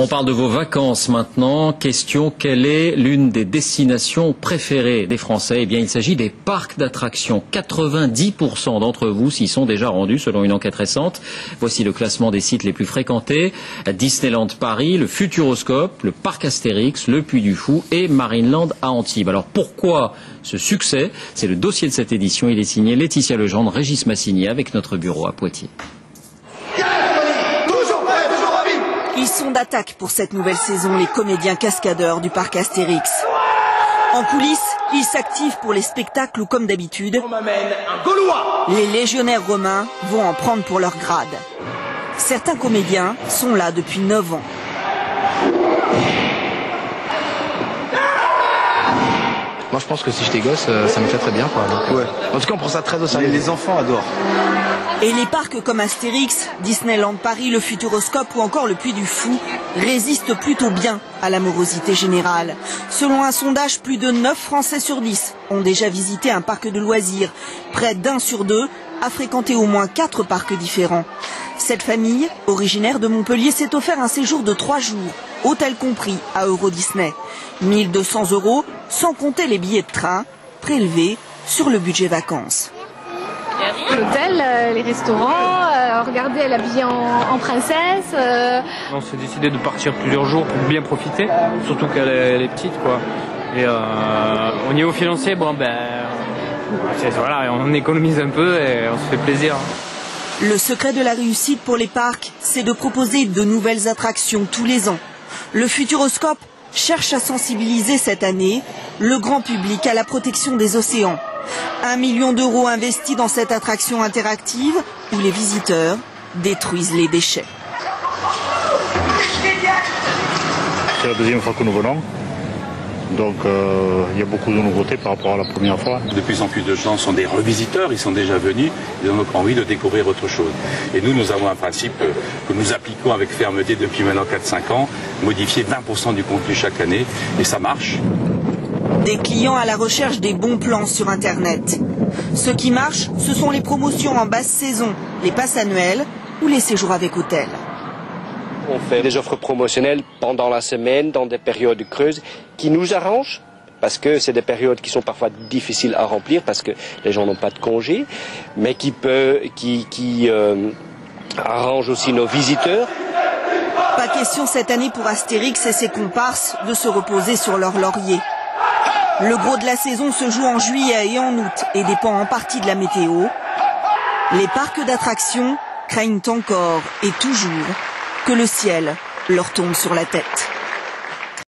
On parle de vos vacances maintenant. Question, quelle est l'une des destinations préférées des Français? Eh bien, il s'agit des parcs d'attractions. 90% d'entre vous s'y sont déjà rendus selon une enquête récente. Voici le classement des sites les plus fréquentés. Disneyland Paris, le Futuroscope, le parc Astérix, le Puy du Fou et Marineland à Antibes. Alors pourquoi ce succès? C'est le dossier de cette édition. Il est signé Laetitia Legendre, Régis Massigny avec notre bureau à Poitiers. Ils sont d'attaque pour cette nouvelle saison, les comédiens cascadeurs du parc Astérix. En coulisses, ils s'activent pour les spectacles où, comme d'habitude, les légionnaires romains vont en prendre pour leur grade. Certains comédiens sont là depuis 9 ans. Moi je pense que si j'étais gosse, ça me fait très bien quoi. Donc, ouais. En tout cas on prend ça très au sérieux. Les enfants adorent. Et les parcs comme Astérix, Disneyland Paris, le Futuroscope ou encore le Puy du Fou résistent plutôt bien à la morosité générale. Selon un sondage, plus de 9 Français sur 10 ont déjà visité un parc de loisirs. Près d'1 sur 2 a fréquenté au moins 4 parcs différents. Cette famille, originaire de Montpellier, s'est offert un séjour de 3 jours, hôtel compris, à Euro Disney. 1 200 €, sans compter les billets de train, prélevés sur le budget vacances. L'hôtel, les restaurants, regardez, elle est habillée en princesse. On s'est décidé de partir plusieurs jours pour bien profiter, surtout qu'elle est petite quoi. Et au niveau financier, bon voilà, on économise un peu et on se fait plaisir. Le secret de la réussite pour les parcs, c'est de proposer de nouvelles attractions tous les ans. Le Futuroscope cherche à sensibiliser cette année le grand public à la protection des océans. 1 million d'euros investis dans cette attraction interactive où les visiteurs détruisent les déchets. C'est la deuxième fois que nous venons. Donc il y a beaucoup de nouveautés par rapport à la première fois. De plus en plus de gens sont des revisiteurs, ils sont déjà venus, ils ont donc envie de découvrir autre chose. Et nous avons un principe que nous appliquons avec fermeté depuis maintenant 4-5 ans, modifier 20% du contenu chaque année, et ça marche. Des clients à la recherche des bons plans sur Internet. Ce qui marche, ce sont les promotions en basse saison, les passes annuelles ou les séjours avec hôtel. On fait des offres promotionnelles pendant la semaine, dans des périodes creuses, qui nous arrangent, parce que c'est des périodes qui sont parfois difficiles à remplir, parce que les gens n'ont pas de congé, mais qui arrangent aussi nos visiteurs. Pas question cette année pour Astérix et ses comparses de se reposer sur leur laurier. Le gros de la saison se joue en juillet et en août et dépend en partie de la météo. Les parcs d'attractions craignent encore et toujours que le ciel leur tombe sur la tête.